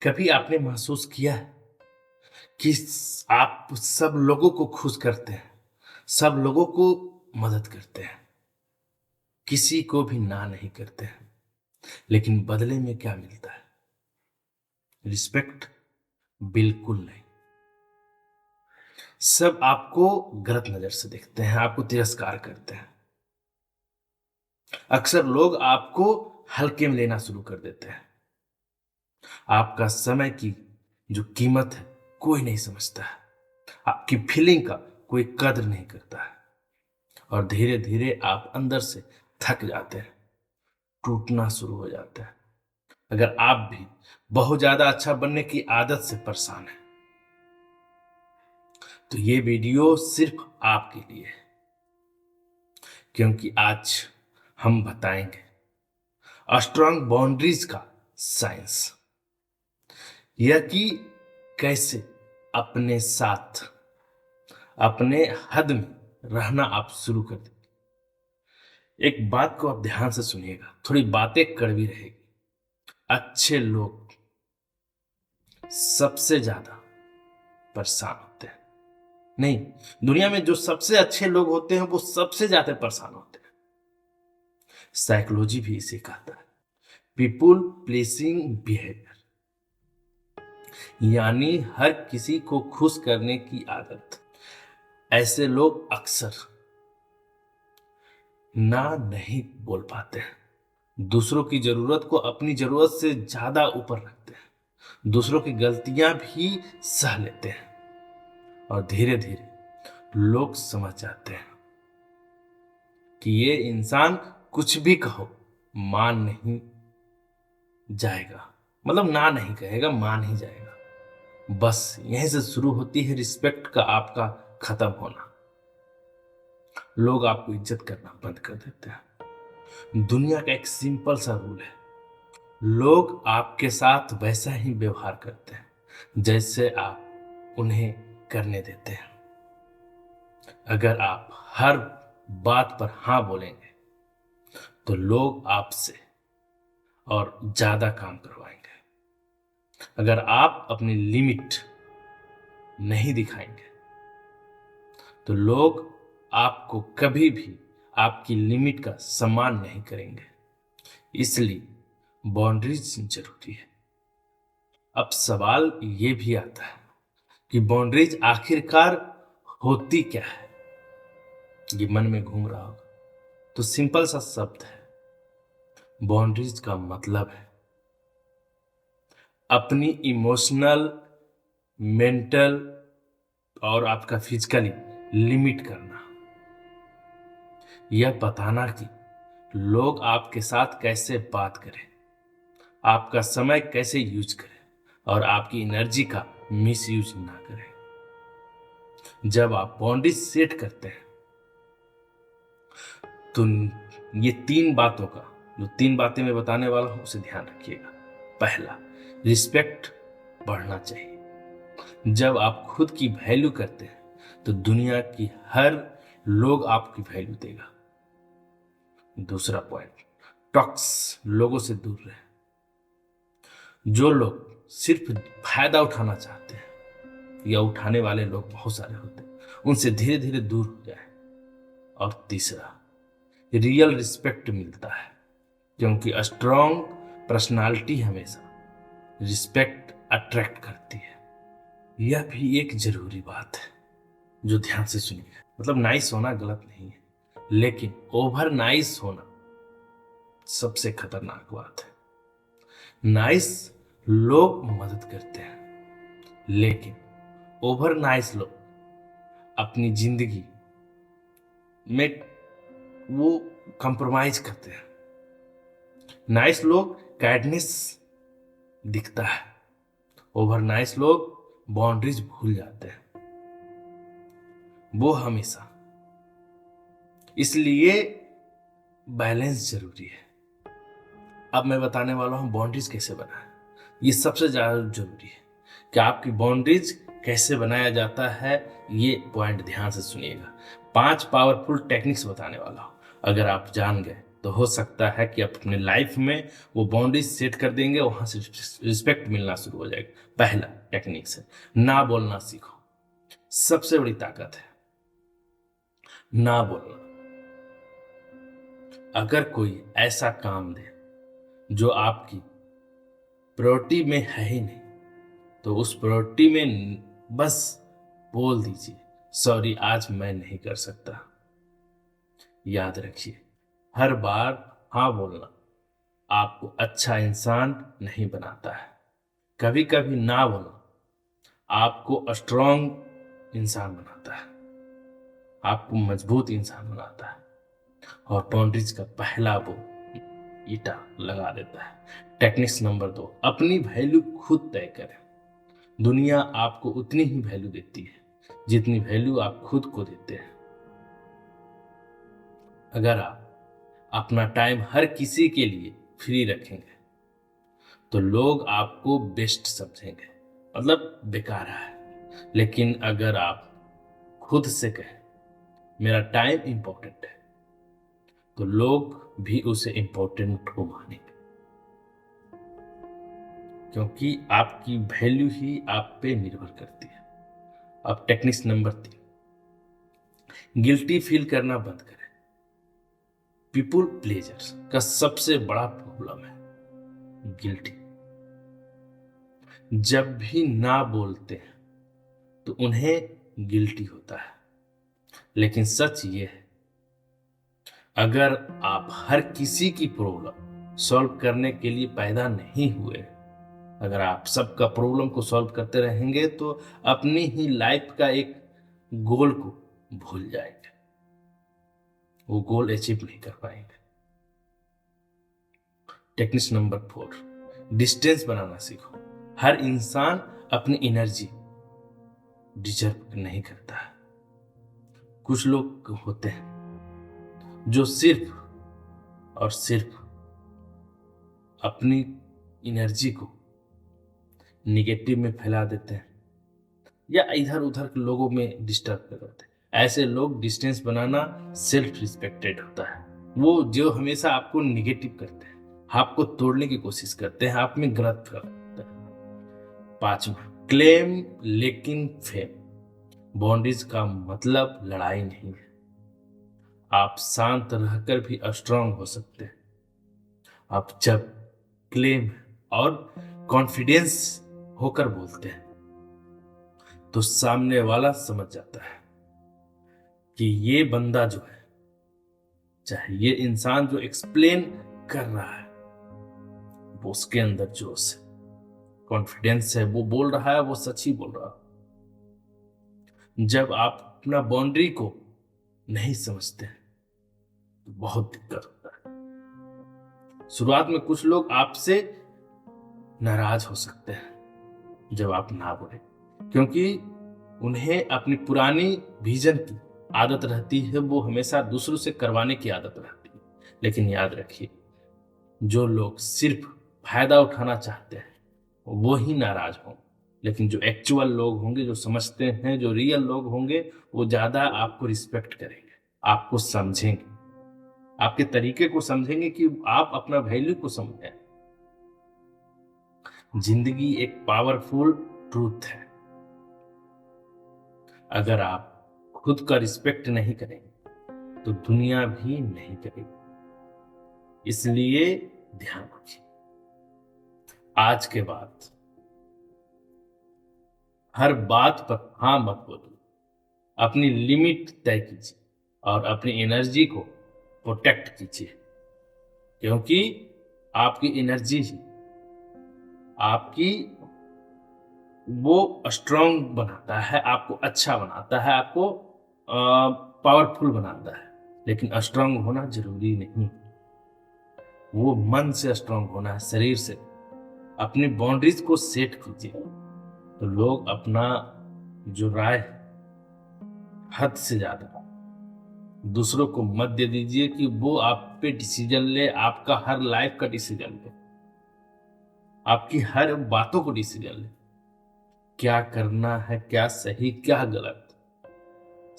कभी आपने महसूस किया है कि आप सब लोगों को खुश करते हैं, सब लोगों को मदद करते हैं, किसी को भी ना नहीं करते हैं, लेकिन बदले में क्या मिलता है? रिस्पेक्ट? बिल्कुल नहीं। सब आपको गलत नजर से देखते हैं, आपको तिरस्कार करते हैं। अक्सर लोग आपको हल्के में लेना शुरू कर देते हैं। आपका समय की जो कीमत है कोई नहीं समझता है, आपकी फीलिंग का कोई कदर नहीं करता है, और धीरे धीरे आप अंदर से थक जाते हैं, टूटना शुरू हो जाता है। अगर आप भी बहुत ज्यादा अच्छा बनने की आदत से परेशान हैं, तो ये वीडियो सिर्फ आपके लिए है, क्योंकि आज हम बताएंगे स्ट्रांग बाउंड्रीज का साइंस, यह कि कैसे अपने साथ अपने हद में रहना आप शुरू कर दें। एक बात को आप ध्यान से सुनिएगा, थोड़ी बातें कड़वी रहेगी। अच्छे लोग सबसे ज्यादा परेशान होते हैं। नहीं, दुनिया में जो सबसे अच्छे लोग होते हैं वो सबसे ज्यादा परेशान होते हैं। साइकोलॉजी भी इसे कहता है पीपुल प्लीजिंग बिहेवियर, यानी हर किसी को खुश करने की आदत। ऐसे लोग अक्सर ना नहीं बोल पाते हैं, दूसरों की जरूरत को अपनी जरूरत से ज्यादा ऊपर रखते हैं, दूसरों की गलतियां भी सह लेते हैं, और धीरे धीरे लोग समझ जाते हैं कि ये इंसान कुछ भी कहो मान नहीं जाएगा, मतलब ना नहीं कहेगा, मान ही जाएगा। बस यहीं से शुरू होती है रिस्पेक्ट का आपका खत्म होना। लोग आपको इज्जत करना बंद कर देते हैं। दुनिया का एक सिंपल सा रूल है, लोग आपके साथ वैसा ही व्यवहार करते हैं जैसे आप उन्हें करने देते हैं। अगर आप हर बात पर हाँ बोलेंगे तो लोग आपसे और ज्यादा काम करवाएंगे। अगर आप अपनी लिमिट नहीं दिखाएंगे तो लोग आपको कभी भी आपकी लिमिट का सम्मान नहीं करेंगे। इसलिए बाउंड्रीज जरूरी है। अब सवाल ये भी आता है कि बाउंड्रीज आखिरकार होती क्या है? ये मन में घूम रहा होगा। तो सिंपल सा शब्द है, बाउंड्रीज का मतलब है अपनी इमोशनल, मेंटल और आपका फिजिकली लिमिट करना। यह बताना कि लोग आपके साथ कैसे बात करें, आपका समय कैसे यूज करें, और आपकी एनर्जी का मिस यूज ना करें। जब आप बाउंड्री सेट करते हैं तो ये तीन बातों का, जो तीन बातें मैं बताने वाला हूं उसे ध्यान रखिएगा। पहला, रिस्पेक्ट बढ़ना चाहिए। जब आप खुद की वैल्यू करते हैं तो दुनिया की हर लोग आपकी वैल्यू देगा। दूसरा पॉइंट, टॉक्स लोगों से दूर रहे। जो लोग सिर्फ फायदा उठाना चाहते हैं या उठाने वाले लोग बहुत सारे होते हैं, उनसे धीरे धीरे दूर हो जाए। और तीसरा, रियल रिस्पेक्ट मिलता है, क्योंकि स्ट्रॉन्ग पर्सनालिटी हमेशा रिस्पेक्ट अट्रैक्ट करती है। यह भी एक जरूरी बात है जो ध्यान से सुनिए। मतलब नाइस होना गलत नहीं है, लेकिन ओवर नाइस होना सबसे खतरनाक बात है। नाइस लोग मदद करते हैं, लेकिन ओवर नाइस लोग अपनी जिंदगी में वो कंप्रोमाइज करते हैं। नाइस लोग काइंडनेस दिखता है, ओवर नाइस लोग बाउंड्रीज भूल जाते हैं। वो हमेशा, इसलिए बैलेंस जरूरी है। अब मैं बताने वाला हूं बाउंड्रीज कैसे बनाएं। ये सबसे ज्यादा जरूरी है कि आपकी बाउंड्रीज कैसे बनाया जाता है। ये पॉइंट ध्यान से सुनिएगा। 5 पावरफुल टेक्निक्स बताने वाला हूं। अगर आप जान गए तो हो सकता है कि आप अपने लाइफ में वो बाउंड्रीज सेट कर देंगे, वहां से रिस्पेक्ट मिलना शुरू हो जाएगा। पहला टेक्निक से ना बोलना सीखो। सबसे बड़ी ताकत है ना बोलना। अगर कोई ऐसा काम दे जो आपकी प्रायोरिटी में है ही नहीं, तो उस प्रायोरिटी में बस बोल दीजिए, सॉरी आज मैं नहीं कर सकता। याद रखिए, हर बार हाँ बोलना आपको अच्छा इंसान नहीं बनाता है। कभी कभी ना बोलना आपको स्ट्रॉन्ग इंसान बनाता है, आपको मजबूत इंसान बनाता है, और बाउंड्रीज का पहला वो ईटा लगा देता है। टेक्निक्स नंबर 2, अपनी वैल्यू खुद तय करें। दुनिया आपको उतनी ही वैल्यू देती है जितनी वैल्यू आप खुद को देते हैं। अगर आप अपना टाइम हर किसी के लिए फ्री रखेंगे तो लोग आपको बेस्ट समझेंगे, मतलब बेकार है। लेकिन अगर आप खुद से कहें मेरा टाइम इंपॉर्टेंट है, तो लोग भी उसे इंपॉर्टेंट को मानेंगे, क्योंकि आपकी वैल्यू ही आप पे निर्भर करती है। अब टेक्निक्स नंबर 3, गिल्टी फील करना बंद करें। पीपुल प्लेजर्स का सबसे बड़ा प्रॉब्लम है गिल्टी। जब भी ना बोलते हैं तो उन्हें गिल्टी होता है, लेकिन सच ये है, अगर आप हर किसी की प्रॉब्लम सॉल्व करने के लिए पैदा नहीं हुए, अगर आप सबका प्रॉब्लम को सॉल्व करते रहेंगे तो अपनी ही लाइफ का एक गोल को भूल जाएंगे, वो गोल अचीव नहीं कर पाएंगे। टेक्निक नंबर 4, डिस्टेंस बनाना सीखो। हर इंसान अपनी एनर्जी डिजर्व नहीं करता है। कुछ लोग होते हैं जो सिर्फ और सिर्फ अपनी एनर्जी को निगेटिव में फैला देते हैं या इधर उधर के लोगों में डिस्टर्ब कर देते हैं। ऐसे लोग डिस्टेंस बनाना सेल्फ रिस्पेक्टेड होता है। वो जो हमेशा आपको निगेटिव करते हैं, आपको तोड़ने की कोशिश करते हैं, आप में गलत करते हैं। 5वां, क्लेम लेकिन फेम। बाउंड्रीज का मतलब लड़ाई नहीं है। आप शांत रहकर भी स्ट्रांग हो सकते हैं। आप जब क्लेम और कॉन्फिडेंस होकर बोलते हैं तो सामने वाला समझ जाता है कि ये बंदा जो है, चाहे ये इंसान जो एक्सप्लेन कर रहा है, वो उसके अंदर जोश है, कॉन्फिडेंस है, वो बोल रहा है, वो सच ही बोल रहा है। जब आप अपना बाउंड्री को नहीं समझते हैं तो बहुत दिक्कत होता है। शुरुआत में कुछ लोग आपसे नाराज हो सकते हैं जब आप ना बोले, क्योंकि उन्हें अपनी पुरानी विजन की आदत रहती है, वो हमेशा दूसरों से करवाने की आदत रहती है। लेकिन याद रखिए, जो लोग सिर्फ फायदा उठाना चाहते हैं वो ही नाराज होंगे, लेकिन जो एक्चुअल लोग होंगे, जो समझते हैं, जो रियल लोग होंगे, वो ज्यादा आपको रिस्पेक्ट करेंगे, आपको समझेंगे, आपके तरीके को समझेंगे कि आप अपना वैल्यू को समझें। जिंदगी एक पावरफुल ट्रूथ है। अगर आप खुद का रिस्पेक्ट नहीं करेंगे तो दुनिया भी नहीं करेगी। इसलिए ध्यान रखिए, आज के बाद हर बात पर हाँ मत बोलिए। अपनी लिमिट तय कीजिए और अपनी एनर्जी को प्रोटेक्ट कीजिए, क्योंकि आपकी एनर्जी ही आपकी वो स्ट्रांग बनाता है, आपको अच्छा बनाता है, आपको पावरफुल बनाता है। लेकिन स्ट्रांग होना जरूरी नहीं, वो मन से स्ट्रांग होना है, शरीर से। अपनी बाउंड्रीज को सेट कीजिए तो लोग अपना जो राय हद से ज्यादा दूसरों को मत दे दीजिए कि वो आप पे डिसीजन ले, आपका हर लाइफ का डिसीजन ले, आपकी हर बातों को डिसीजन ले। क्या करना है, क्या सही क्या गलत,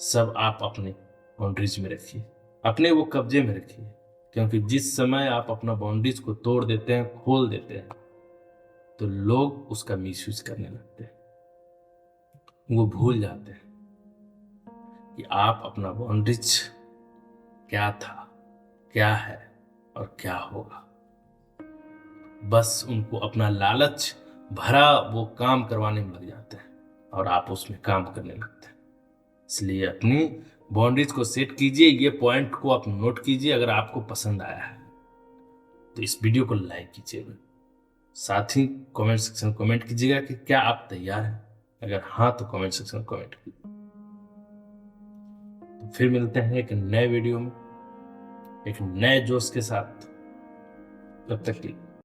सब आप अपने बाउंड्रीज में रखिए, अपने वो कब्जे में रखिए। क्योंकि जिस समय आप अपना बाउंड्रीज को तोड़ देते हैं, खोल देते हैं, तो लोग उसका मिसयूज करने लगते हैं। वो भूल जाते हैं कि आप अपना बाउंड्रीज क्या था, क्या है और क्या होगा। बस उनको अपना लालच भरा वो काम करवाने में लग जाते हैं और आप उसमें काम करने लगते हैं। इसलिए अपनी बाउंड्रीज को सेट कीजिए। ये पॉइंट को आप नोट कीजिए। अगर आपको पसंद आया है तो इस वीडियो को लाइक कीजिएगा, साथ ही कमेंट सेक्शन में कमेंट कीजिएगा कि क्या आप तैयार हैं। अगर हाँ तो कमेंट सेक्शन में कमेंट कीजिए। तो फिर मिलते हैं एक नए वीडियो में, एक नए जोश के साथ। तब तक के लिए